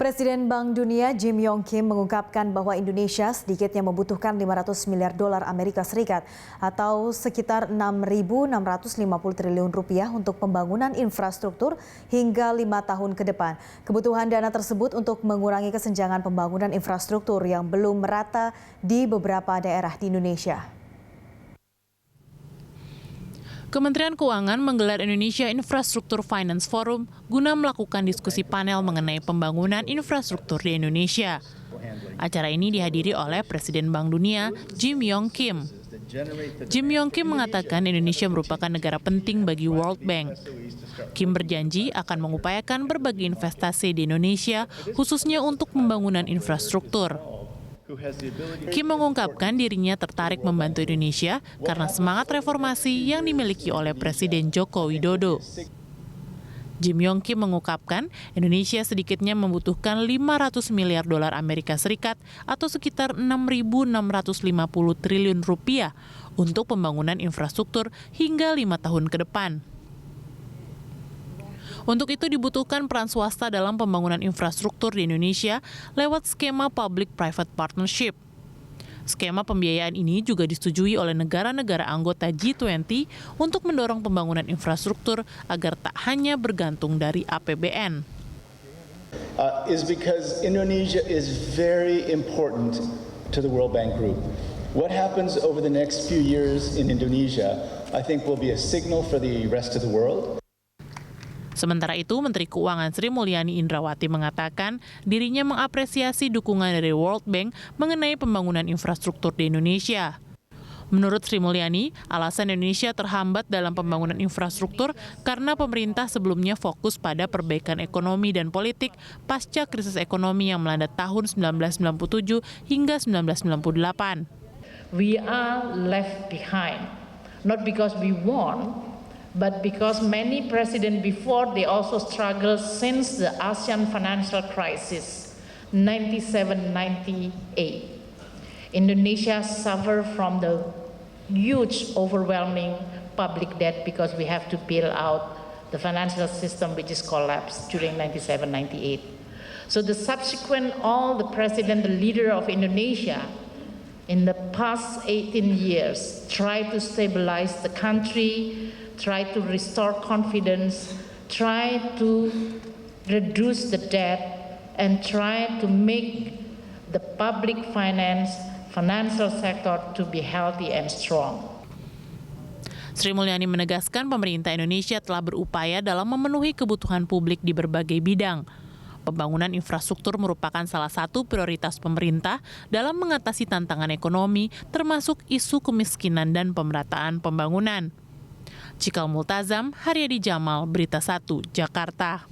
Presiden Bank Dunia Jim Yong Kim mengungkapkan bahwa Indonesia sedikitnya membutuhkan 500 miliar dolar Amerika Serikat atau sekitar 6.650 triliun rupiah untuk pembangunan infrastruktur hingga 5 tahun ke depan. Kebutuhan dana tersebut untuk mengurangi kesenjangan pembangunan infrastruktur yang belum merata di beberapa daerah di Indonesia. Kementerian Keuangan menggelar Indonesia Infrastructure Finance Forum guna melakukan diskusi panel mengenai pembangunan infrastruktur di Indonesia. Acara ini dihadiri oleh Presiden Bank Dunia Jim Yong Kim. Jim Yong Kim mengatakan Indonesia merupakan negara penting bagi World Bank. Kim berjanji akan mengupayakan berbagai investasi di Indonesia, khususnya untuk pembangunan infrastruktur. Kim mengungkapkan dirinya tertarik membantu Indonesia karena semangat reformasi yang dimiliki oleh Presiden Joko Widodo. Jim Yong Kim mengungkapkan Indonesia sedikitnya membutuhkan 500 miliar dolar Amerika Serikat atau sekitar 6.650 triliun rupiah untuk pembangunan infrastruktur hingga 5 tahun ke depan. Untuk itu dibutuhkan peran swasta dalam pembangunan infrastruktur di Indonesia lewat skema Public-Private Partnership. Skema pembiayaan ini juga disetujui oleh negara-negara anggota G20 untuk mendorong pembangunan infrastruktur agar tak hanya bergantung dari APBN. Is because Indonesia is very important to the World Bank Group. What happens over the next few years in Indonesia, I think will be a signal for the rest of the world. Sementara itu, Menteri Keuangan Sri Mulyani Indrawati mengatakan dirinya mengapresiasi dukungan dari World Bank mengenai pembangunan infrastruktur di Indonesia. Menurut Sri Mulyani, alasan Indonesia terhambat dalam pembangunan infrastruktur karena pemerintah sebelumnya fokus pada perbaikan ekonomi dan politik pasca krisis ekonomi yang melanda tahun 1997 hingga 1998. We are left behind, not because we won, but because many presidents before they also struggled since the ASEAN financial crisis, 97-98. Indonesia suffered from the huge, overwhelming public debt because we have to bail out the financial system which is collapsed during 97-98. So the subsequent, all the president, the leader of Indonesia, in the past 18 years, try to stabilize the country, try to restore confidence, try to reduce the debt, and try to make the public financial sector to be healthy and strong. Sri Mulyani menegaskan pemerintah Indonesia telah berupaya dalam memenuhi kebutuhan publik di berbagai bidang. Pembangunan infrastruktur merupakan salah satu prioritas pemerintah dalam mengatasi tantangan ekonomi, termasuk isu kemiskinan dan pemerataan pembangunan. Cikal Multazam, Haryadi Jamal, Berita 1, Jakarta.